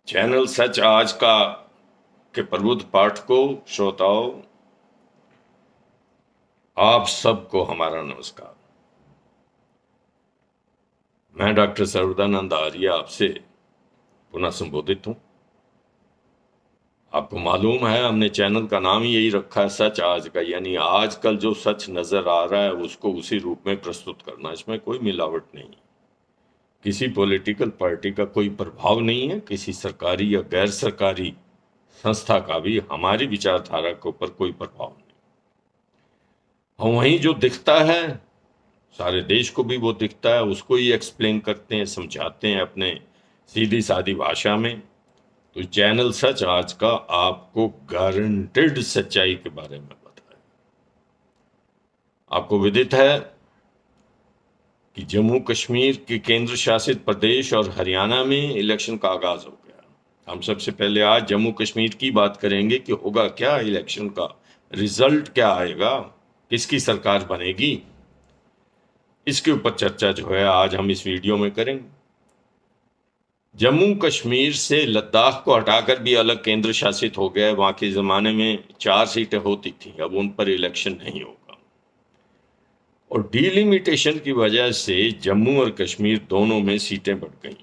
Channel सच आज का के प्रबुद्ध पाठकों, श्रोताओं, आप सबको हमारा नमस्कार। मैं डॉक्टर सर्वदानंद आर्य आपसे पुनः संबोधित हूं। आपको मालूम है हमने चैनल का नाम ही यही रखा है, सच आज का, यानी आजकल जो सच नजर आ रहा है उसको उसी रूप में प्रस्तुत करना। इसमें कोई मिलावट नहीं, किसी पॉलिटिकल पार्टी का कोई प्रभाव नहीं है, किसी सरकारी या गैर सरकारी संस्था का भी हमारी विचारधारा के ऊपर कोई प्रभाव नहीं। हम वहीं जो दिखता है सारे देश को भी वो दिखता है, उसको ही एक्सप्लेन करते हैं, समझाते हैं अपने सीधी सादी भाषा में। तो चैनल सच आज का आपको गारंटेड सच्चाई के बारे में बताए। आपको विदित है कि जम्मू कश्मीर के केंद्र शासित प्रदेश और हरियाणा में इलेक्शन का आगाज हो गया। हम सबसे पहले आज जम्मू कश्मीर की बात करेंगे कि होगा क्या, इलेक्शन का रिजल्ट क्या आएगा, किसकी सरकार बनेगी, इसके ऊपर चर्चा जो है आज हम इस वीडियो में करेंगे। जम्मू कश्मीर से लद्दाख को हटाकर भी अलग केंद्र शासित हो गया। वहां के जमाने में 4 सीटें होती थी, अब उन पर इलेक्शन नहीं होगा। और डिलिमिटेशन की वजह से जम्मू और कश्मीर दोनों में सीटें बढ़ गई,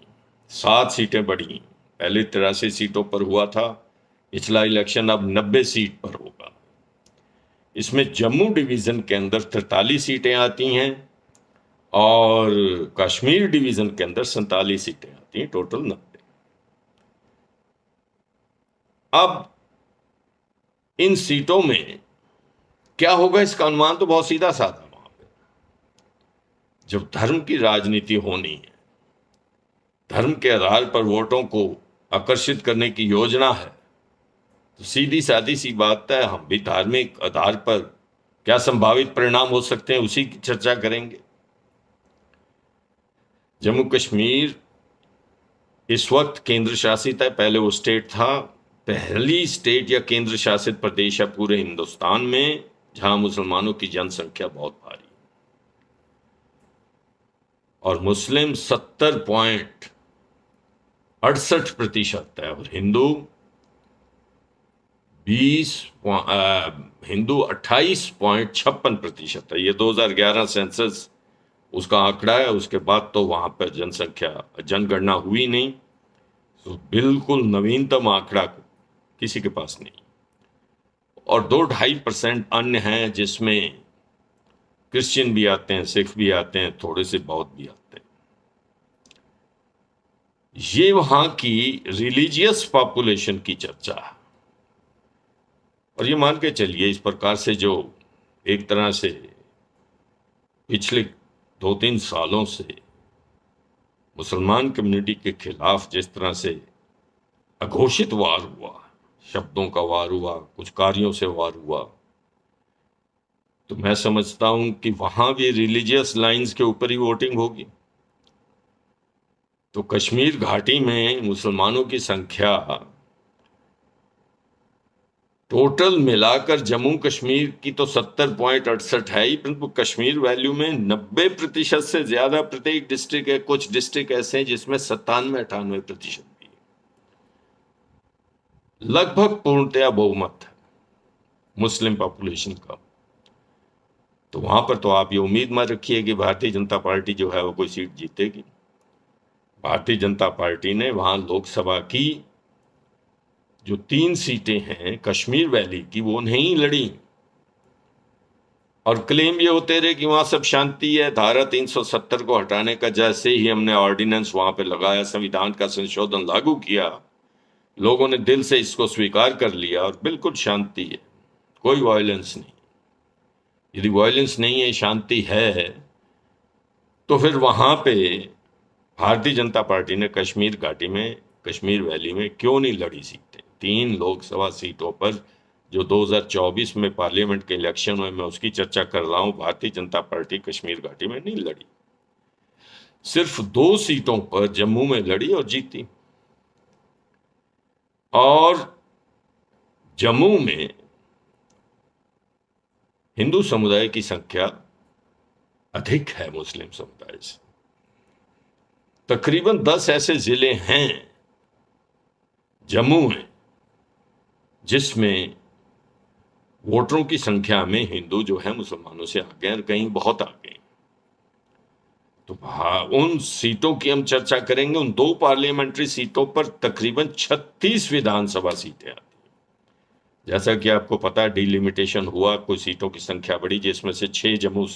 7 सीटें बढ़ी। पहले 83 सीटों पर हुआ था पिछला इलेक्शन, अब 90 सीट पर होगा। इसमें जम्मू डिवीजन के अंदर 43 सीटें आती हैं और कश्मीर डिवीजन के अंदर 47 सीटें आती हैं, टोटल 90। अब इन सीटों में क्या होगा इसका अनुमान तो बहुत सीधा साधा। वहां पे जब धर्म की राजनीति होनी है, धर्म के आधार पर वोटों को आकर्षित करने की योजना है, तो सीधी सादी सी बात है, हम भी धार्मिक आधार पर क्या संभावित परिणाम हो सकते हैं उसी की चर्चा करेंगे। जम्मू कश्मीर इस वक्त केंद्र शासित है, पहले वो स्टेट था। पहली स्टेट या केंद्र शासित प्रदेश है पूरे हिंदुस्तान में जहां मुसलमानों की जनसंख्या बहुत भारी और मुस्लिम 70.68% है और हिंदू 28.56% है। ये 2011 सेंसस उसका आंकड़ा है, उसके बाद तो वहां पर जनगणना हुई नहीं, तो बिल्कुल नवीनतम आंकड़ा किसी के पास नहीं। और 2-2.5% अन्य हैं जिसमें क्रिश्चियन भी आते हैं, सिख भी आते हैं, थोड़े से बौद्ध भी आते हैं। ये वहां की रिलीजियस पॉपुलेशन की चर्चा है। और ये मान के चलिए इस प्रकार से जो एक तरह से पिछले 2-3 सालों से मुसलमान कम्युनिटी के खिलाफ जिस तरह से अघोषित वार हुआ, शब्दों का वार हुआ, कुछ कार्यों से वार हुआ, तो मैं समझता हूं कि वहां भी रिलीजियस लाइंस के ऊपर ही वोटिंग होगी। तो कश्मीर घाटी में मुसलमानों की संख्या टोटल मिलाकर जम्मू कश्मीर की तो 70.68 है ही, परंतु कश्मीर वैल्यू में 90% से ज्यादा प्रत्येक डिस्ट्रिक्ट है। कुछ डिस्ट्रिक्ट ऐसे हैं जिसमें 97-98% भी है। लगभग पूर्णतया बहुमत है मुस्लिम पॉपुलेशन का। तो वहां पर तो आप ये उम्मीद मत रखिए कि भारतीय जनता पार्टी जो है वो कोई सीट जीतेगी। भारतीय जनता पार्टी ने वहां लोकसभा की जो 3 सीटें हैं कश्मीर वैली की, वो नहीं लड़ी। और क्लेम ये होते रहे कि वहां सब शांति है, धारा 370 को हटाने का जैसे ही हमने ऑर्डिनेंस वहां पे लगाया, संविधान का संशोधन लागू किया, लोगों ने दिल से इसको स्वीकार कर लिया और बिल्कुल शांति है, कोई वायलेंस नहीं। यदि वायलेंस नहीं है, शांति है, तो फिर वहां पे भारतीय जनता पार्टी ने कश्मीर घाटी में, कश्मीर वैली में क्यों नहीं लड़ी सीटें? 3 लोकसभा सीटों पर जो 2024 में पार्लियामेंट के इलेक्शन हुए, मैं उसकी चर्चा कर रहा हूं, भारतीय जनता पार्टी कश्मीर घाटी में नहीं लड़ी। सिर्फ 2 सीटों पर जम्मू में लड़ी और जीती। और जम्मू में हिंदू समुदाय की संख्या अधिक है मुस्लिम समुदाय से। तकरीबन 10 ऐसे जिले हैं जम्मू है जिसमें वोटरों की संख्या में हिंदू जो है मुसलमानों से आगे हैं और कहीं बहुत आगे हैं। तो हाँ, उन सीटों की हम चर्चा करेंगे। उन 2 पार्लियामेंट्री सीटों पर तकरीबन 36 विधानसभा सीटें आती हैं। जैसा कि आपको पता है, डिलिमिटेशन हुआ, कुछ सीटों की संख्या बढ़ी, जिसमें से 6 जम्मू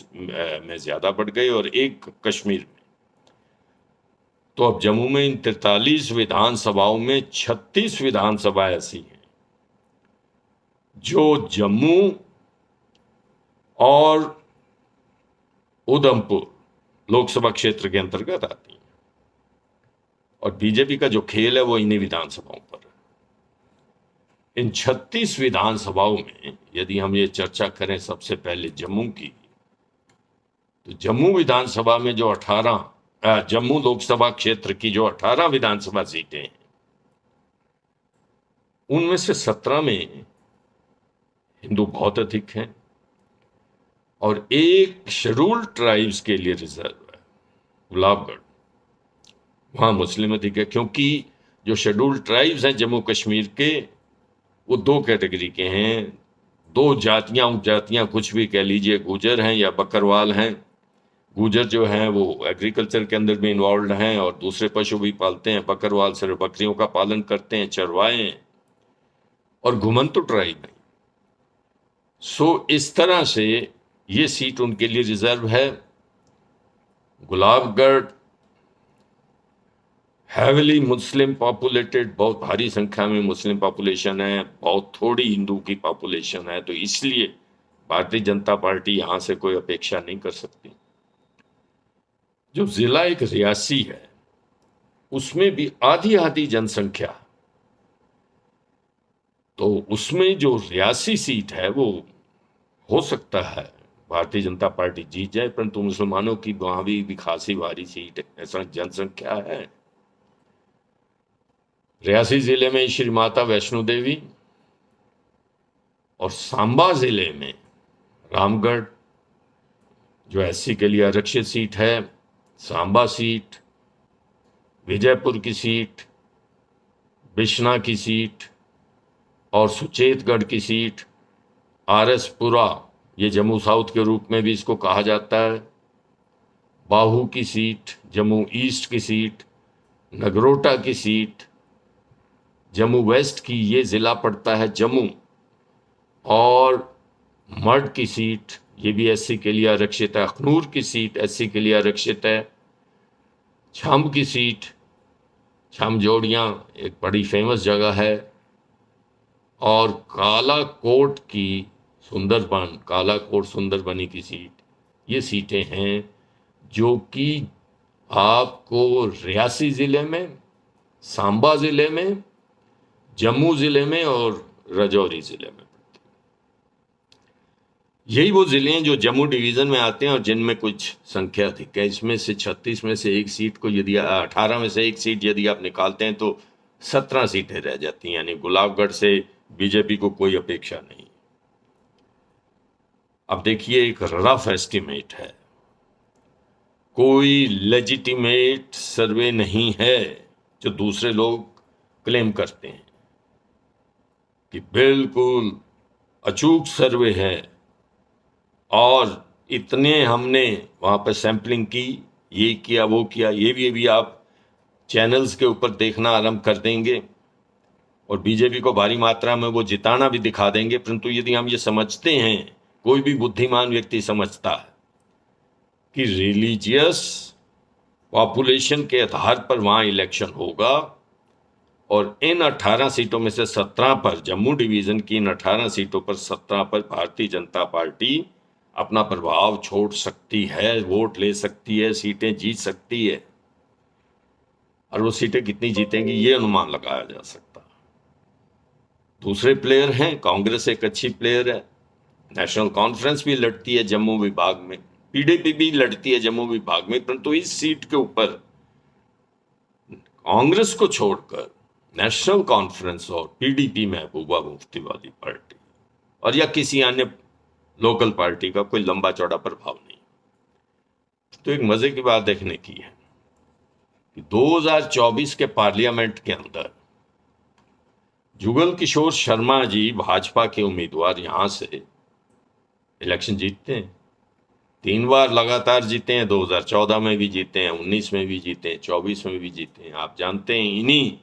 में ज्यादा बढ़ गई और 1 कश्मीर में। तो अब जम्मू में इन 43 विधानसभाओं में 36 विधानसभा ऐसी हैं जो जम्मू और उधमपुर लोकसभा क्षेत्र के अंतर्गत आती हैं। और बीजेपी का जो खेल है वो इन्हीं विधानसभाओं पर है। इन 36 विधानसभाओं में यदि हम ये चर्चा करें सबसे पहले जम्मू की, तो जम्मू विधानसभा में जो 18 जम्मू लोकसभा क्षेत्र की जो 18 विधानसभा सीटें हैं, उनमें से 17 में हिंदू बहुत अधिक हैं और एक शेड्यूल्ड ट्राइब्स के लिए रिजर्व है, गुलाबगढ़। वहां मुस्लिम अधिक है, क्योंकि जो शेड्यूल्ड ट्राइब्स हैं जम्मू कश्मीर के, वो 2 कैटेगरी के हैं, 2 जातियां उपजातियां कुछ भी कह लीजिए, गुजर हैं या बकरवाल हैं। गुजर जो हैं वो एग्रीकल्चर के अंदर भी इन्वॉल्व हैं और दूसरे पशु भी पालते हैं। बकरवाल सिर्फ बकरियों का पालन करते हैं, चरवाए हैं। और घुमंतु ट्राइब है। सो इस तरह से ये सीट उनके लिए रिजर्व है। गुलाबगढ़ हैविली मुस्लिम पॉपुलेटेड, बहुत भारी संख्या में मुस्लिम पॉपुलेशन है, बहुत थोड़ी हिंदू की पॉपुलेशन है, तो इसलिए भारतीय जनता पार्टी यहां से कोई अपेक्षा नहीं कर सकती। जो जिला एक रियासी है, उसमें भी आधी आधी जनसंख्या, तो उसमें जो रियासी सीट है वो हो सकता है भारतीय जनता पार्टी जीत जाए, परंतु मुसलमानों की वहां भी खासी भारी सीट ऐसा जनसंख्या है। रियासी जिले में श्री माता वैष्णो देवी और सांबा जिले में रामगढ़ जो एससी के लिए आरक्षित सीट है, सांबा सीट, विजयपुर की सीट, बिश्ना की सीट और सुचेतगढ़ की सीट, आरएसपुरा, ये जम्मू साउथ के रूप में भी इसको कहा जाता है, बाहू की सीट, जम्मू ईस्ट की सीट, नगरोटा की सीट, जम्मू वेस्ट की ये जिला पड़ता है जम्मू, और मर्ड की सीट, ये भी एससी के लिए आरक्षित है, अखनूर की सीट एससी के लिए आरक्षित है, छाम की सीट, छाम जोड़ियाँ एक बड़ी फेमस जगह है, और कालाकोट की सुंदरबन, कालाकोट सुंदरबनी की सीट, ये सीटें हैं जो कि आपको रियासी जिले में, सांबा जिले में, जम्मू जिले में और राजौरी जिले में। यही वो जिले हैं जो जम्मू डिवीजन में आते हैं और जिनमें कुछ संख्या अधिक है। इसमें से 36 में से एक सीट को यदि 18 में से एक सीट यदि आप निकालते हैं तो 17 सीटें रह जाती हैं, यानी गुलाबगढ़ से बीजेपी को कोई अपेक्षा नहीं। अब देखिए, एक रफ एस्टिमेट है, कोई लेजिटिमेट सर्वे नहीं है जो दूसरे लोग क्लेम करते हैं कि बिल्कुल अचूक सर्वे है और इतने हमने वहां पर सैंपलिंग की, ये किया वो किया। ये भी आप चैनल्स के ऊपर देखना आरंभ कर देंगे और बीजेपी को भारी मात्रा में वो जिताना भी दिखा देंगे। परंतु यदि हम ये समझते हैं, कोई भी बुद्धिमान व्यक्ति समझता है कि रिलीजियस पॉपुलेशन के आधार पर वहां इलेक्शन होगा और इन 18 सीटों में से 17 पर, जम्मू डिवीजन की इन 18 सीटों पर 17 पर भारतीय जनता पार्टी अपना प्रभाव छोड़ सकती है, वोट ले सकती है, सीटें जीत सकती है। और वो सीटें कितनी जीतेंगी ये अनुमान लगाया जा सकता। दूसरे प्लेयर हैं, कांग्रेस एक अच्छी प्लेयर है, नेशनल कॉन्फ्रेंस भी लड़ती है जम्मू विभाग में, पीडीपी भी लड़ती है जम्मू विभाग में, परंतु इस सीट के ऊपर कांग्रेस को छोड़कर नेशनल कॉन्फ्रेंस और पीडीपी महबूबा मुफ्ती वाली पार्टी और या किसी अन्य लोकल पार्टी का कोई लंबा चौड़ा प्रभाव नहीं। तो एक मजे की बात देखने की है कि 2024 के पार्लियामेंट के अंदर जुगल किशोर शर्मा जी भाजपा के उम्मीदवार यहां से इलेक्शन जीतते हैं, 3 बार लगातार जीते हैं, 2014 में भी जीते हैं, 19 में भी जीते हैं, 24 में भी जीते हैं। आप जानते हैं इन्हीं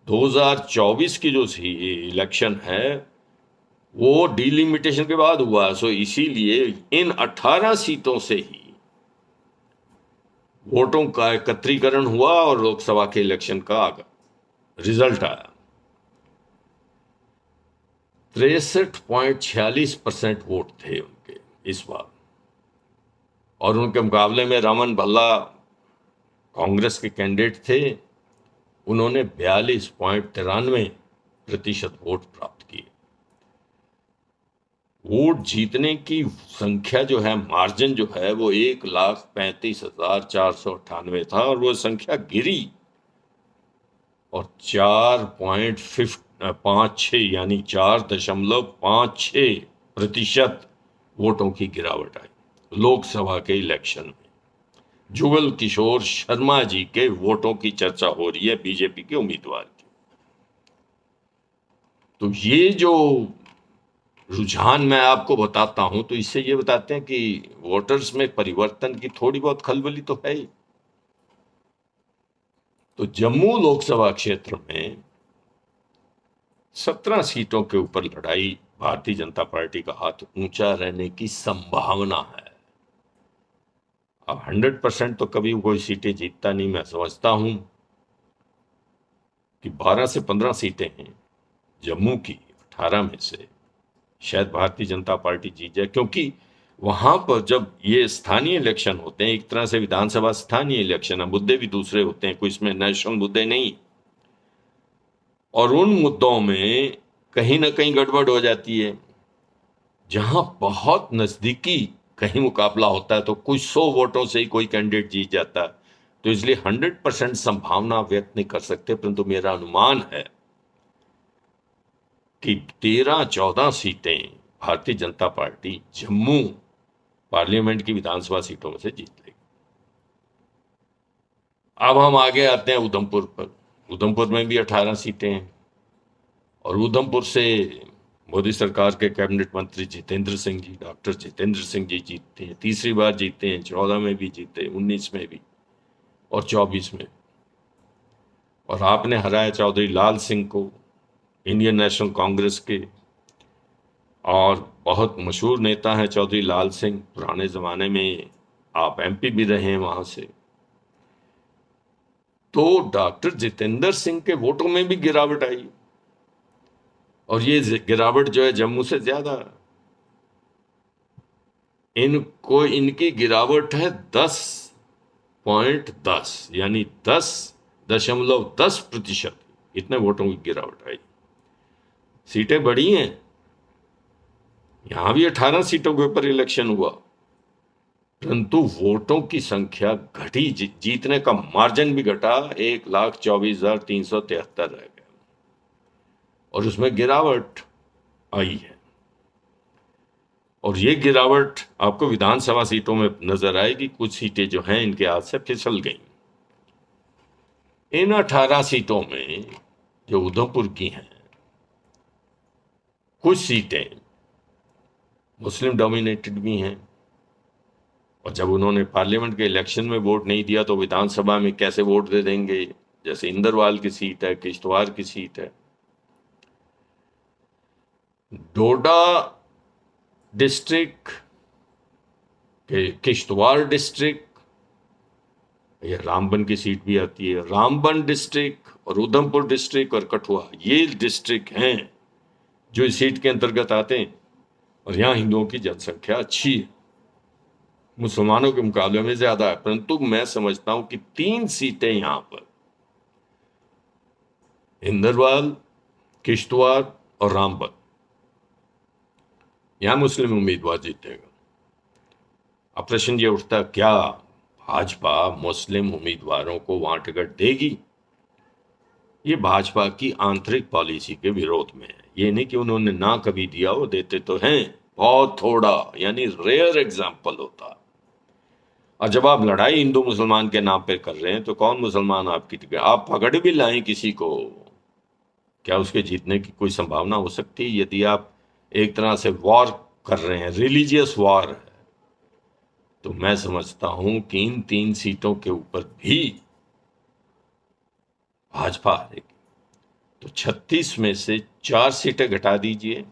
2024 की जो इलेक्शन है वो डिलिमिटेशन के बाद हुआ, सो इसीलिए इन 18 सीटों से ही वोटों का एकत्रीकरण हुआ और लोकसभा के इलेक्शन का रिजल्ट आया। 63.46% वोट थे उनके इस बार, और उनके मुकाबले में रमन भल्ला कांग्रेस के कैंडिडेट थे, उन्होंने 42.93% वोट प्राप्त किए। वोट जीतने की संख्या जो है, मार्जिन जो है वो 1,35,498 था, और वो संख्या गिरी और 4.56 यानी 4.56% वोटों की गिरावट आई लोकसभा के इलेक्शन में। जुगल किशोर शर्मा जी के वोटों की चर्चा हो रही है बीजेपी के उम्मीदवार की। तो ये जो रुझान मैं आपको बताता हूं, तो इससे ये बताते हैं कि वोटर्स में परिवर्तन की थोड़ी बहुत खलबली तो है ही। तो जम्मू लोकसभा क्षेत्र में 17 सीटों के ऊपर लड़ाई, भारतीय जनता पार्टी का हाथ ऊंचा रहने की संभावना है। अब 100% तो कभी कोई सीटें जीतता नहीं। मैं समझता हूं कि 12 से 15 सीटें हैं जम्मू की, 18 में से शायद भारतीय जनता पार्टी जीत जाए, क्योंकि वहां पर जब ये स्थानीय इलेक्शन होते हैं, एक तरह से विधानसभा स्थानीय इलेक्शन है, मुद्दे भी दूसरे होते हैं, कोई इसमें नेशनल मुद्दे नहीं, और उन मुद्दों में कहीं ना कहीं गड़बड़ हो जाती है। जहां बहुत नजदीकी कहीं मुकाबला होता है तो कुछ 100 वोटों से ही कोई कैंडिडेट जीत जाता है, तो इसलिए 100% संभावना व्यक्त नहीं कर सकते, परंतु मेरा अनुमान है कि 13-14 सीटें भारतीय जनता पार्टी जम्मू पार्लियामेंट की विधानसभा सीटों में से जीत लेगी। अब हम आगे आते हैं उधमपुर पर। उधमपुर में भी 18 सीटें हैं, और उधमपुर से मोदी सरकार के कैबिनेट मंत्री जितेंद्र सिंह जी, डॉक्टर जितेंद्र सिंह जी जीतते हैं, तीसरी बार जीते हैं, 14 में भी जीते, 19 में भी और 24 में। और आपने हराया चौधरी लाल सिंह को, इंडियन नेशनल कांग्रेस के, और बहुत मशहूर नेता हैं चौधरी लाल सिंह, पुराने जमाने में आप एमपी भी रहे हैं वहां से। तो डॉक्टर जितेंद्र सिंह के वोटों में भी गिरावट आई, और ये गिरावट जो है जम्मू से ज्यादा, इनकी गिरावट है 10.10 यानी 10.10%, इतने वोटों की गिरावट आई। सीटें बढ़ी हैं, यहां भी 18 सीटों के ऊपर इलेक्शन हुआ, परंतु वोटों की संख्या घटी, जीतने का मार्जिन भी घटा, 1,24,373 रह गया, और उसमें गिरावट आई है। और ये गिरावट आपको विधानसभा सीटों में नजर आएगी। कुछ सीटें जो हैं इनके हाथ से फिसल गई। इन 18 सीटों में जो उधमपुर की हैं, कुछ सीटें मुस्लिम डोमिनेटेड भी हैं, और जब उन्होंने पार्लियामेंट के इलेक्शन में वोट नहीं दिया तो विधानसभा में कैसे वोट दे देंगे। जैसे इंदरवाल की सीट है, किश्तवाड़ की सीट है, डोडा डिस्ट्रिक्ट, किश्तवाड़ डिस्ट्रिक्ट, या रामबन की सीट भी आती है, रामबन डिस्ट्रिक्ट और उधमपुर डिस्ट्रिक्ट और कठुआ, ये डिस्ट्रिक्ट हैं जो इस सीट के अंतर्गत आते हैं। और यहां हिंदुओं की जनसंख्या अच्छी है, मुसलमानों के मुकाबले में ज्यादा है, परंतु मैं समझता हूं कि 3 सीटें यहां पर, इंदरवाल, किश्तवाड़ और रामबन, यहां मुस्लिम उम्मीदवार जीतेगा। अब प्रश्न ये उठता, क्या भाजपा मुस्लिम उम्मीदवारों को वहां टिकट देगी? ये भाजपा की आंतरिक पॉलिसी के विरोध में है। ये नहीं कि उन्होंने ना कभी दिया, वो देते तो हैं, बहुत थोड़ा, यानी रेयर एग्जाम्पल होता। और जब आप लड़ाई हिंदू मुसलमान के नाम पे कर रहे हैं तो कौन मुसलमान आपकी टिकट, आप पकड़ भी लाएं किसी को क्या उसके जीतने की कोई संभावना हो सकती है? यदि आप एक तरह से वॉर कर रहे हैं, रिलीजियस वॉर है, तो मैं समझता हूं कि इन 3 सीटों के ऊपर भी भाजपा हारेगी। तो 36 में से 4 सीटें घटा दीजिए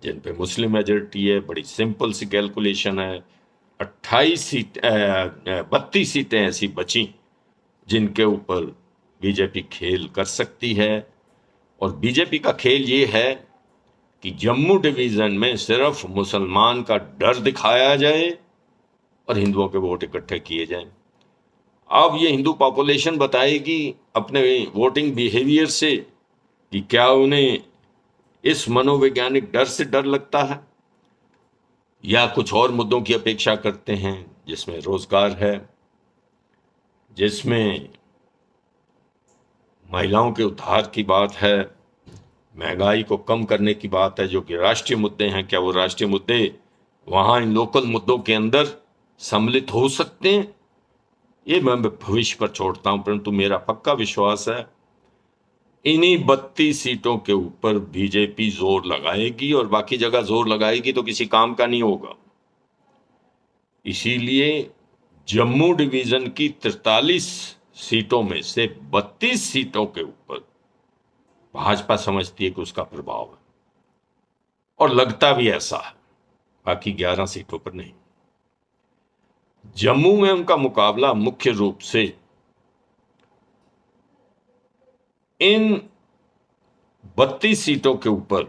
जिन पे मुस्लिम मेजोरिटी है, बड़ी सिंपल सी कैलकुलेशन है। 32 सीटें ऐसी बची जिनके ऊपर बीजेपी खेल कर सकती है। और बीजेपी का खेल ये है कि जम्मू डिवीजन में सिर्फ मुसलमान का डर दिखाया जाए और हिंदुओं के वोट इकट्ठे किए जाएं। अब ये हिंदू पॉपुलेशन बताएगी अपने वोटिंग बिहेवियर से कि क्या उन्हें इस मनोवैज्ञानिक डर से डर लगता है या कुछ और मुद्दों की अपेक्षा करते हैं, जिसमें रोजगार है, जिसमें महिलाओं के उद्धार की बात है, महंगाई को कम करने की बात है, जो कि राष्ट्रीय मुद्दे हैं। क्या वो राष्ट्रीय मुद्दे वहां इन लोकल मुद्दों के अंदर सम्मिलित हो सकते हैं? ये मैं भविष्य पर छोड़ता हूं, परंतु मेरा पक्का विश्वास है इन्हीं 32 सीटों के ऊपर बीजेपी जोर लगाएगी, और बाकी जगह जोर लगाएगी तो किसी काम का नहीं होगा। इसीलिए जम्मू डिवीजन की 43 सीटों में से 32 सीटों के ऊपर भाजपा समझती है कि उसका प्रभाव है, और लगता भी ऐसा है, बाकी 11 सीटों पर नहीं। जम्मू में उनका मुकाबला मुख्य रूप से इन 32 सीटों के ऊपर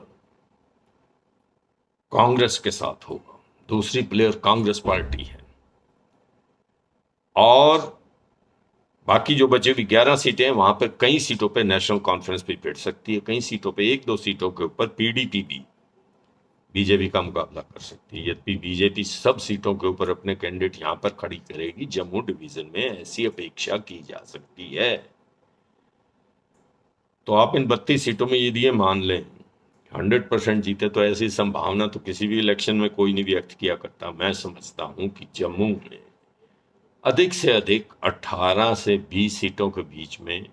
कांग्रेस के साथ होगा। दूसरी प्लेयर कांग्रेस पार्टी है, और बाकी जो बचे हुई 11 सीटें हैं वहां पर कई सीटों पर नेशनल कॉन्फ्रेंस भी भिड़ सकती है, कई सीटों पे 1-2 सीटों के ऊपर पीडीपी भी बीजेपी का मुकाबला कर सकती है। यद्यपि बीजेपी सब सीटों के ऊपर अपने कैंडिडेट यहां पर खड़ी करेगी, जम्मू डिवीजन में ऐसी अपेक्षा की जा सकती है। तो आप इन 32 सीटों में यदि ये मान लें 100% जीते, तो ऐसी संभावना तो किसी भी इलेक्शन में कोई नहीं व्यक्त किया करता। मैं समझता हूं कि जम्मू में अधिक से अधिक 18 से 20 सीटों के बीच में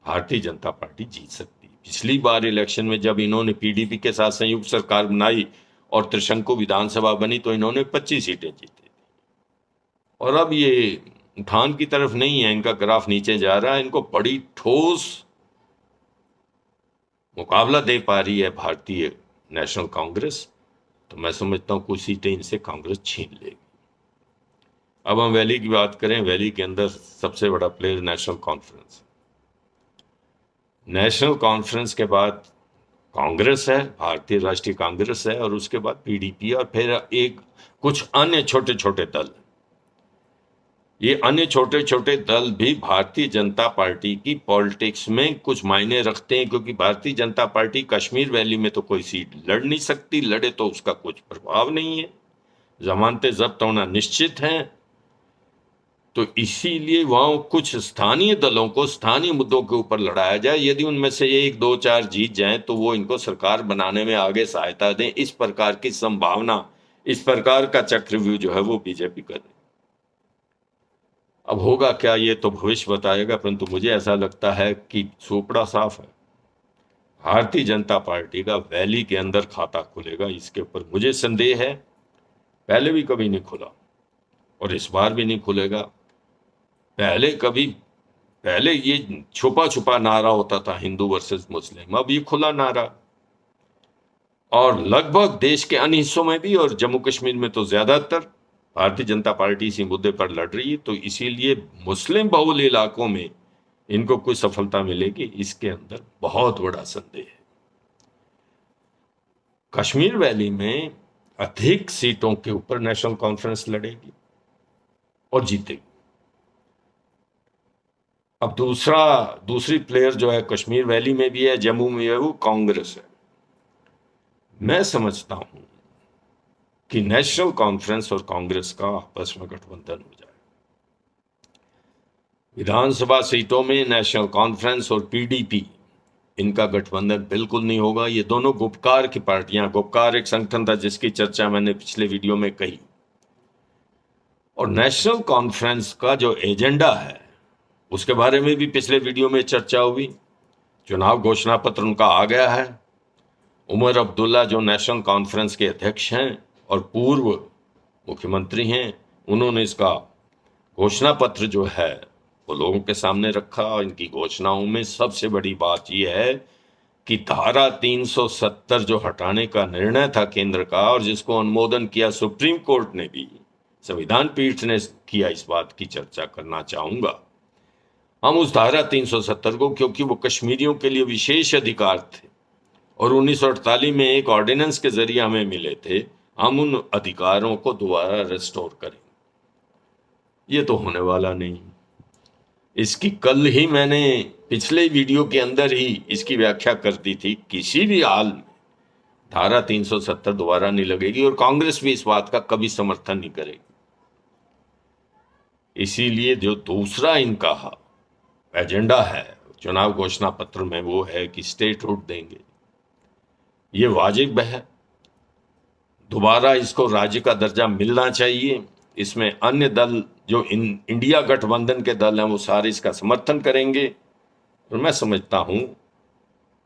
भारतीय जनता पार्टी जीत सकती है। पिछली बार इलेक्शन में जब इन्होंने पीडीपी के साथ संयुक्त सरकार बनाई और त्रिशंकु विधानसभा बनी, तो इन्होंने 25 सीटें जीती थी। और अब ये उठान की तरफ नहीं है, इनका ग्राफ नीचे जा रहा है। इनको बड़ी ठोस मुकाबला दे पा रही है भारतीय नेशनल कांग्रेस, तो मैं समझता हूं कुछ सीटें इनसे कांग्रेस छीन लेगी। अब हम वैली की बात करें, वैली के अंदर सबसे बड़ा player national conference. National conference के बाद कांग्रेस है, भारतीय राष्ट्रीय कांग्रेस है, और उसके बाद पीडीपी, और फिर एक कुछ अन्य छोटे छोटे दल। ये अन्य छोटे छोटे दल भी भारतीय जनता पार्टी की पॉलिटिक्स में कुछ मायने रखते हैं, क्योंकि भारतीय जनता पार्टी कश्मीर वैली में तो कोई सीट लड़ नहीं सकती, लड़े तो उसका कुछ प्रभाव नहीं है, जमानतें जब्त होना निश्चित है। तो इसीलिए वहां कुछ स्थानीय दलों को स्थानीय मुद्दों के ऊपर लड़ाया जाए। यदि उनमें से 1, 2, 4 जीत जाएं तो वो इनको सरकार बनाने में आगे सहायता दें। इस प्रकार की संभावना, इस प्रकार का चक्रव्यूह जो है वो बीजेपी कर रही। अब होगा क्या ये तो भविष्य बताएगा, परंतु मुझे ऐसा लगता है कि सोपड़ा साफ है। भारतीय जनता पार्टी का वैली के अंदर खाता खुलेगा, इसके ऊपर मुझे संदेह है। पहले भी कभी नहीं खुला और इस बार भी नहीं खुलेगा। पहले ये छुपा छुपा नारा होता था, हिंदू वर्सेस मुस्लिम, अब ये खुला नारा, और लगभग देश के अन्य हिस्सों में भी और जम्मू कश्मीर में तो ज्यादातर भारतीय जनता पार्टी इसी मुद्दे पर लड़ रही है। तो इसीलिए मुस्लिम बहुल इलाकों में इनको कोई सफलता मिलेगी, इसके अंदर बहुत बड़ा संदेह है। कश्मीर वैली में अधिक सीटों के ऊपर नेशनल कॉन्फ्रेंस लड़ेगी और जीतेगी। अब दूसरी प्लेयर जो है कश्मीर वैली में भी है, जम्मू में है, वो कांग्रेस है। मैं समझता हूं कि नेशनल कॉन्फ्रेंस और कांग्रेस का आपस में गठबंधन हो जाए। विधानसभा सीटों में नेशनल कॉन्फ्रेंस और पीडीपी, इनका गठबंधन बिल्कुल नहीं होगा। ये दोनों गुपकार की पार्टियां, गुपकार एक संगठन था जिसकी चर्चा मैंने पिछले वीडियो में कही, और नेशनल कॉन्फ्रेंस का जो एजेंडा है उसके बारे में भी पिछले वीडियो में चर्चा हुई। चुनाव घोषणा पत्र उनका आ गया है। उमर अब्दुल्ला जो नेशनल कॉन्फ्रेंस के अध्यक्ष हैं और पूर्व मुख्यमंत्री हैं, उन्होंने इसका घोषणा पत्र जो है वो लोगों के सामने रखा। इनकी घोषणाओं में सबसे बड़ी बात यह है कि धारा 370 जो हटाने का निर्णय था केंद्र का और जिसको अनुमोदन किया सुप्रीम कोर्ट ने भी, संविधान पीठ ने किया, इस बात की चर्चा करना चाहूंगा। हम उस धारा 370 को, क्योंकि वो कश्मीरियों के लिए विशेष अधिकार थे और 1948 में एक ऑर्डिनेंस के जरिए हमें मिले थे, हम उन अधिकारों को दोबारा रिस्टोर करें। ये तो होने वाला नहीं। इसकी कल ही मैंने पिछले वीडियो के अंदर ही इसकी व्याख्या कर दी थी। किसी भी हाल में धारा 370 दोबारा नहीं लगेगी और कांग्रेस भी इस बात का कभी समर्थन नहीं करेगी। इसीलिए जो दूसरा इनका एजेंडा है चुनाव घोषणा पत्र में, वो है कि स्टेटहुड देंगे। ये वाजिब है, दोबारा इसको राज्य का दर्जा मिलना चाहिए। इसमें अन्य दल जो इंडिया गठबंधन के दल हैं वो सारे इसका समर्थन करेंगे। और मैं समझता हूं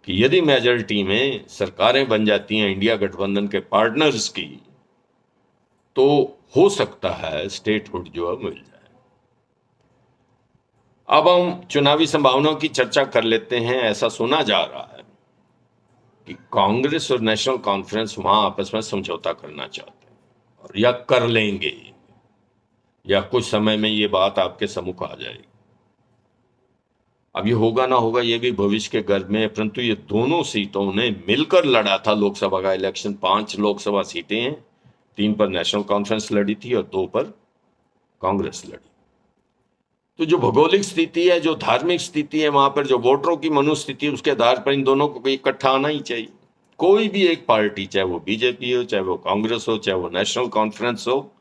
कि यदि मेजॉरिटी में सरकारें बन जाती हैं इंडिया गठबंधन के पार्टनर्स की, तो हो सकता है स्टेटहुड जो है मिल जाए। अब हम चुनावी संभावनाओं की चर्चा कर लेते हैं। ऐसा सुना जा रहा है कि कांग्रेस और नेशनल कॉन्फ्रेंस वहां आपस में समझौता करना चाहते हैं और या कर लेंगे, या कुछ समय में ये बात आपके सम्मुख आ जाएगी। अब ये होगा ना होगा ये भी भविष्य के गर्भ में है, परंतु ये दोनों सीटों ने मिलकर लड़ा था लोकसभा का इलेक्शन। 5 लोकसभा सीटें हैं, 3 पर नेशनल कॉन्फ्रेंस लड़ी थी और 2 पर कांग्रेस लड़ी। तो जो भौगोलिक स्थिति है, जो धार्मिक स्थिति है, वहां पर जो वोटरों की मनोस्थिति, उसके आधार पर इन दोनों को इकट्ठा आना ही चाहिए। कोई भी एक पार्टी, चाहे वो बीजेपी हो, चाहे वो कांग्रेस हो, चाहे वो नेशनल कॉन्फ्रेंस हो,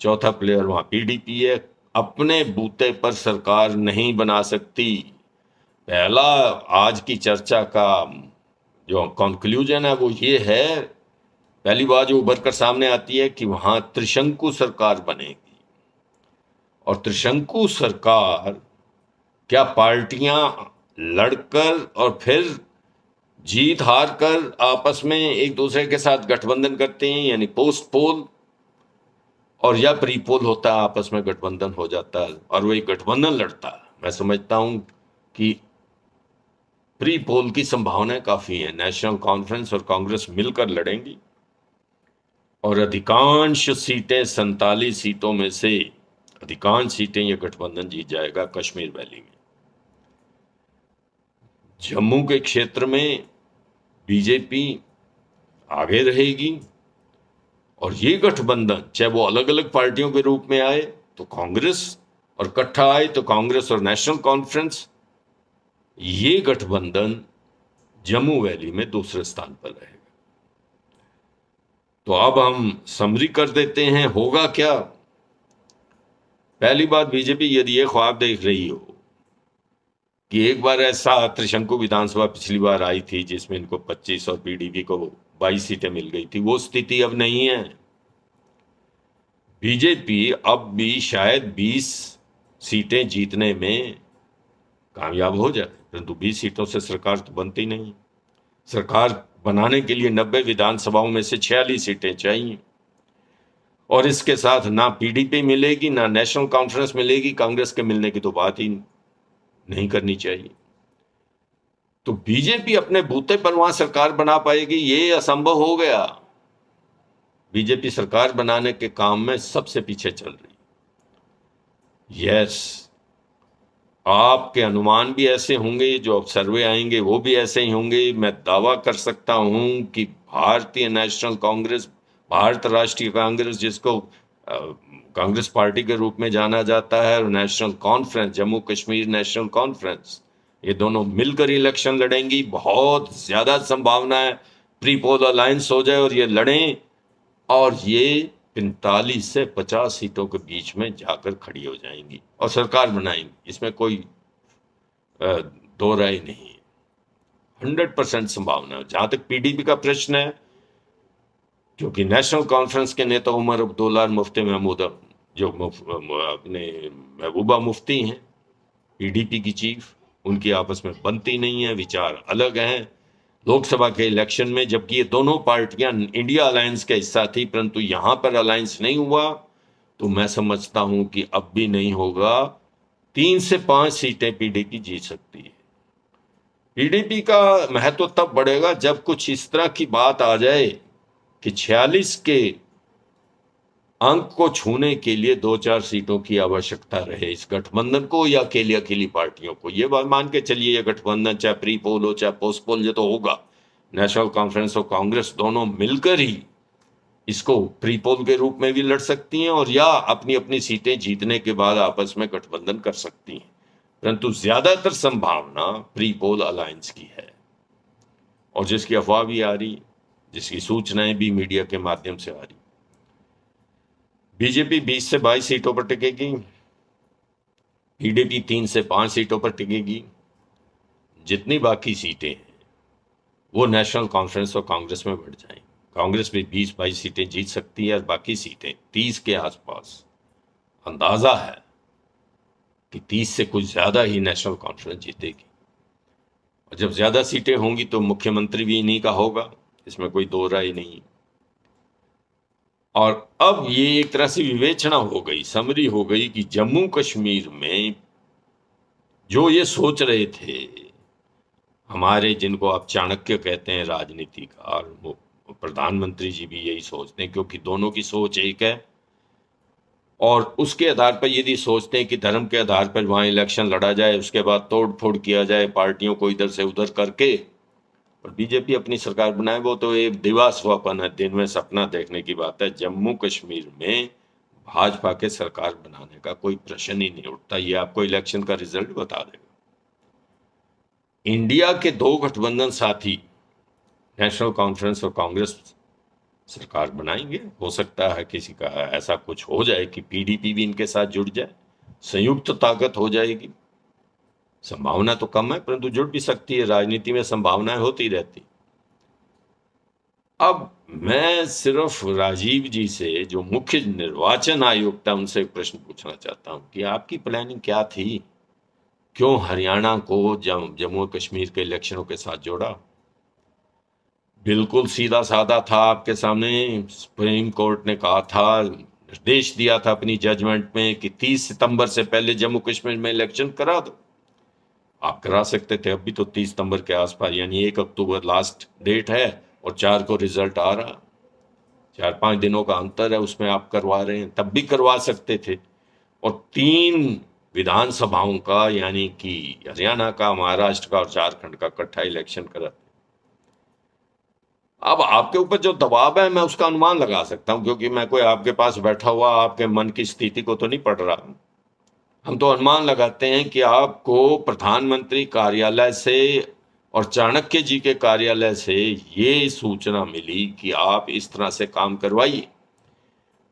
चौथा प्लेयर वहां पीडीपी है, अपने बूते पर सरकार नहीं बना सकती। पहला आज की चर्चा का जो कंक्लूजन है वो ये है, पहली बात जो उभर कर सामने आती है कि वहां त्रिशंकु सरकार बनेगी। और त्रिशंकु सरकार क्या पार्टियां लड़कर और फिर जीत हार कर आपस में एक दूसरे के साथ गठबंधन करते हैं, यानी पोस्ट पोल, और या प्री पोल होता है, आपस में गठबंधन हो जाता है और वही गठबंधन लड़ता है। मैं समझता हूं कि प्री पोल की संभावनाएं काफी है। नेशनल कॉन्फ्रेंस और कांग्रेस मिलकर लड़ेंगी और अधिकांश सीटें, 47 सीटों में से अधिकांश सीटें ये गठबंधन जीत जाएगा कश्मीर वैली में। जम्मू के क्षेत्र में बीजेपी आगे रहेगी और ये गठबंधन चाहे वो अलग अलग पार्टियों के रूप में आए तो कांग्रेस, और इकट्ठा आए तो कांग्रेस और नेशनल कॉन्फ्रेंस, ये गठबंधन जम्मू वैली में दूसरे स्थान पर रहेगा। तो अब हम समरी कर देते हैं, होगा क्या। पहली बात, बीजेपी यदि ये ख्वाब देख रही हो कि एक बार ऐसा त्रिशंकु विधानसभा पिछली बार आई थी जिसमें इनको 25 और पीडीपी को 22 सीटें मिल गई थी, वो स्थिति अब नहीं है। बीजेपी अब भी शायद 20 सीटें जीतने में कामयाब हो जाए, परंतु 20 सीटों से सरकार तो बनती नहीं। सरकार बनाने के लिए 90 विधानसभाओं में से 46 सीटें चाहिए और इसके साथ ना पीडीपी मिलेगी ना नेशनल कॉन्फ्रेंस मिलेगी। कांग्रेस के मिलने की तो बात ही नहीं करनी चाहिए। तो बीजेपी अपने बूते पर वहां सरकार बना पाएगी, ये असंभव हो गया। बीजेपी सरकार बनाने के काम में सबसे पीछे चल रही। यस, आपके अनुमान भी ऐसे होंगे, जो अब सर्वे आएंगे वो भी ऐसे ही होंगे। मैं दावा कर सकता हूं कि भारतीय नेशनल कांग्रेस, भारत राष्ट्रीय कांग्रेस, जिसको कांग्रेस पार्टी के रूप में जाना जाता है, और national conference, Jammu Kashmir national conference, ये दोनों मिलकर इलेक्शन लड़ेंगी। बहुत ज्यादा संभावना है प्री पोल अलायंस हो जाए और ये लड़ें और ये 45 से 50 सीटों के बीच में जाकर खड़ी हो जाएंगी और सरकार बनाएंगी। इसमें कोई दो राय नहीं है, 100% संभावना है। जहां तक पीडीपी का प्रश्न है, क्योंकि नेशनल कॉन्फ्रेंस के नेता उमर अब्दुल्ला और मुफ्ती महमूद, जो अपने महबूबा मुफ्ती हैं, पीडीपी की चीफ, उनकी आपस में बनती नहीं है, विचार अलग हैं। लोकसभा के इलेक्शन में जबकि ये दोनों पार्टियां इंडिया अलायंस के हिस्सा थी, परंतु यहां पर अलायंस नहीं हुआ, तो मैं समझता हूं कि अब भी नहीं होगा। 3 से 5 सीटें पीडीपी जीत सकती है। पीडीपी का महत्व तब बढ़ेगा जब कुछ इस तरह की बात आ जाए कि 46 के अंक को छूने के लिए 2-4 सीटों की आवश्यकता रहे इस गठबंधन को या अकेली अकेली पार्टियों को। ये बात मान के चलिए, ये गठबंधन चाहे प्री पोल हो चाहे पोस्ट पोल, ये तो होगा। नेशनल कॉन्फ्रेंस और कांग्रेस दोनों मिलकर ही इसको प्री पोल के रूप में भी लड़ सकती हैं और या अपनी अपनी सीटें जीतने के बाद आपस में गठबंधन कर सकती हैं, परंतु ज्यादातर संभावना प्री पोल अलायंस की है। और जिसकी अफवाह भी आ रही, जिसकी सूचनाएं भी मीडिया के माध्यम से आ रही, बीजेपी 20 से 22 सीटों पर टिकेगी, पीडीपी 3 से 5 सीटों पर टिकेगी। जितनी बाकी सीटें हैं वो नेशनल कॉन्फ्रेंस और कांग्रेस में बढ़ जाएंगी। कांग्रेस भी 20-22 सीटें जीत सकती है और बाकी सीटें 30 के आसपास। अंदाजा है कि 30 से कुछ ज्यादा ही नेशनल कॉन्फ्रेंस जीतेगी। और जब ज्यादा सीटें होंगी तो मुख्यमंत्री भी इन्हीं का होगा, इसमें कोई दो राय नहीं। और अब ये एक तरह से विवेचना हो गई, समरी हो गई कि जम्मू कश्मीर में जो ये सोच रहे थे हमारे, जिनको आप चाणक्य कहते हैं राजनीतिकार, वो प्रधानमंत्री जी भी यही सोचते हैं, क्योंकि दोनों की सोच एक है। और उसके आधार पर यदि सोचते हैं कि धर्म के आधार पर वहां इलेक्शन लड़ा जाए, उसके बाद तोड़ फोड़ किया जाए पार्टियों को इधर से उधर करके, और बीजेपी अपनी सरकार बनाए, वो तो एक दिवा स्वप्न है, दिन में सपना देखने की बात है। जम्मू कश्मीर में भाजपा के सरकार बनाने का कोई प्रश्न ही नहीं उठता। ये आपको इलेक्शन का रिजल्ट बता देगा। इंडिया के 2 गठबंधन साथी नेशनल कॉन्फ्रेंस और कांग्रेस सरकार बनाएंगे। हो सकता है किसी का ऐसा कुछ हो जाए कि पीडीपी भी इनके साथ जुड़ जाए, संयुक्त ताकत हो जाएगी। संभावना तो कम है, परंतु जुड़ भी सकती है। राजनीति में संभावनाएं होती रहती। अब मैं सिर्फ राजीव जी से, जो मुख्य निर्वाचन आयुक्त है, उनसे एक प्रश्न पूछना चाहता हूं कि आपकी प्लानिंग क्या थी? क्यों हरियाणा को जम्मू कश्मीर के इलेक्शनों के साथ जोड़ा? बिल्कुल सीधा साधा था आपके सामने। सुप्रीम कोर्ट ने कहा था, निर्देश दिया था अपनी जजमेंट में कि 30 सितंबर से पहले जम्मू कश्मीर में इलेक्शन करा दो। आप करा सकते थे। अभी तो 30 सितंबर के आसपास, यानी 1 अक्टूबर लास्ट डेट है और 4 को रिजल्ट आ रहा। 4-5 दिनों का अंतर है, उसमें आप करवा रहे हैं। तब भी करवा सकते थे। और 3 विधानसभाओं का, यानी कि हरियाणा का, महाराष्ट्र का और झारखंड का इकट्ठा इलेक्शन करा। अब आपके ऊपर जो दबाव है, मैं उसका अनुमान लगा सकता हूं, क्योंकि मैं कोई आपके पास बैठा हुआ आपके मन की स्थिति को तो नहीं पढ़ रहा हूं। हम तो अनुमान लगाते हैं कि आपको प्रधानमंत्री कार्यालय से और चाणक्य जी के कार्यालय से ये सूचना मिली कि आप इस तरह से काम करवाइए,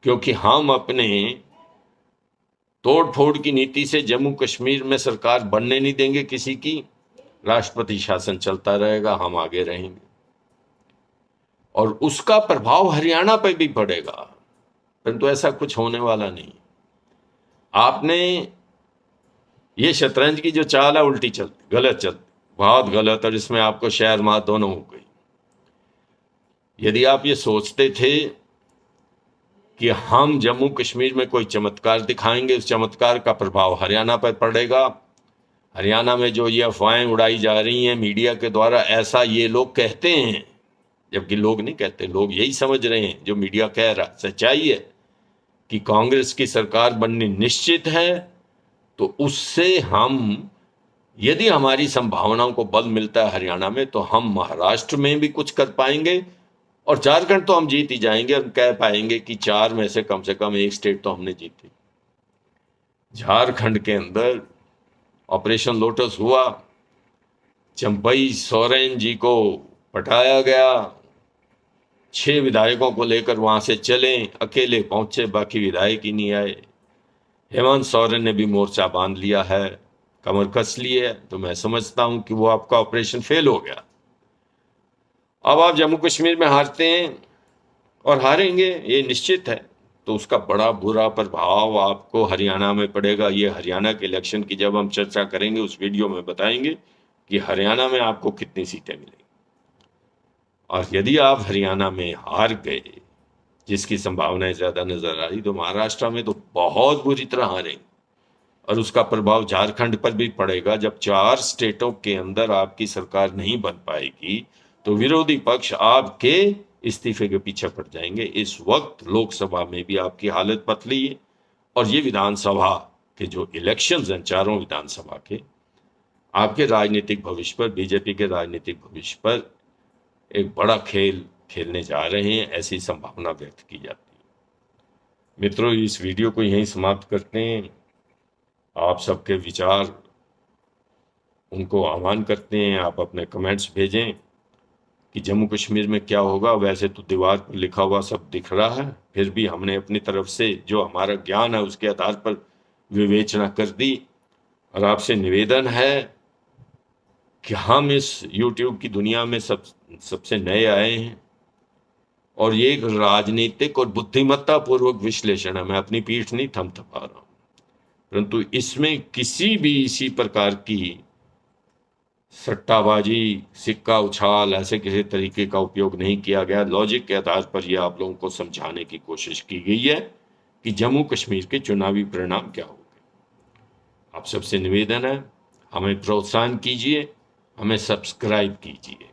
क्योंकि हम अपने तोड़ फोड़ की नीति से जम्मू कश्मीर में सरकार बनने नहीं देंगे किसी की। राष्ट्रपति शासन चलता रहेगा, हम आगे रहेंगे, और उसका प्रभाव हरियाणा पर भी पड़ेगा। परंतु ऐसा कुछ होने वाला नहीं। आपने ये शतरंज की जो चाल है, उल्टी चलती, गलत चलती, बहुत गलत, और इसमें आपको शहर मात दोनों हो गई। यदि आप ये सोचते थे कि हम जम्मू कश्मीर में कोई चमत्कार दिखाएंगे, उस चमत्कार का प्रभाव हरियाणा पर पड़ेगा। हरियाणा में जो ये अफवाहें उड़ाई जा रही हैं मीडिया के द्वारा, ऐसा ये लोग कहते हैं, जबकि लोग नहीं कहते, लोग यही समझ रहे हैं जो मीडिया कह रहा। सच्चाई है कि कांग्रेस की सरकार बननी निश्चित है। तो उससे हम, यदि हमारी संभावनाओं को बल मिलता है हरियाणा में, तो हम महाराष्ट्र में भी कुछ कर पाएंगे, और झारखंड तो हम जीत ही जाएंगे। हम कह पाएंगे कि 4 में से कम 1 स्टेट तो हमने जीती। झारखंड के अंदर ऑपरेशन लोटस हुआ, चंपई सोरेन जी को पटाया गया, 6 विधायकों को लेकर वहां से चले, अकेले पहुंचे, बाकी विधायक ही नहीं आए। हेमंत सोरेन ने भी मोर्चा बांध लिया है, कमर कस ली है। तो मैं समझता हूं कि वो आपका ऑपरेशन फेल हो गया। अब आप जम्मू कश्मीर में हारते हैं, और हारेंगे ये निश्चित है। तो उसका बड़ा बुरा प्रभाव आपको हरियाणा में पड़ेगा। ये हरियाणा के इलेक्शन की जब हम चर्चा करेंगे उस वीडियो में बताएंगे कि हरियाणा में आपको कितनी सीटें मिलेंगी। और यदि आप हरियाणा में हार गए, जिसकी संभावनाएं ज्यादा नजर आ रही, तो महाराष्ट्र में तो बहुत बुरी तरह हारेंगे और उसका प्रभाव झारखंड पर भी पड़ेगा। जब 4 स्टेटों के अंदर आपकी सरकार नहीं बन पाएगी तो विरोधी पक्ष आपके इस्तीफे के पीछे पड़ जाएंगे। इस वक्त लोकसभा में भी आपकी हालत पतली है और ये विधानसभा के जो इलेक्शंस हैं, चारों विधानसभा के, आपके राजनीतिक भविष्य पर, बीजेपी के राजनीतिक भविष्य पर एक बड़ा खेल खेलने जा रहे हैं, ऐसी संभावना व्यक्त की जाती है। मित्रों, इस वीडियो को यहीं समाप्त करते हैं। आप सबके विचार उनको आह्वान करते हैं, आप अपने कमेंट्स भेजें कि जम्मू कश्मीर में क्या होगा। वैसे तो दीवार पर लिखा हुआ सब दिख रहा है, फिर भी हमने अपनी तरफ से जो हमारा ज्ञान है उसके आधार पर विवेचना कर दी। और आपसे निवेदन है कि हम इस YouTube की दुनिया में सबसे नए आए हैं और ये एक राजनीतिक और बुद्धिमत्ता पूर्वक विश्लेषण है। मैं अपनी पीठ नहीं थपथपा रहा हूं, परंतु इसमें किसी भी इसी प्रकार की सट्टाबाजी, सिक्का उछाल, ऐसे किसी तरीके का उपयोग नहीं किया गया। लॉजिक के आधार पर यह आप लोगों को समझाने की कोशिश की गई है कि जम्मू कश्मीर के चुनावी परिणाम क्या होंगे। आप सबसे निवेदन है, हमें प्रोत्साहन कीजिए, हमें सब्सक्राइब कीजिए।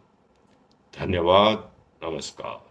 धन्यवाद, नमस्कार।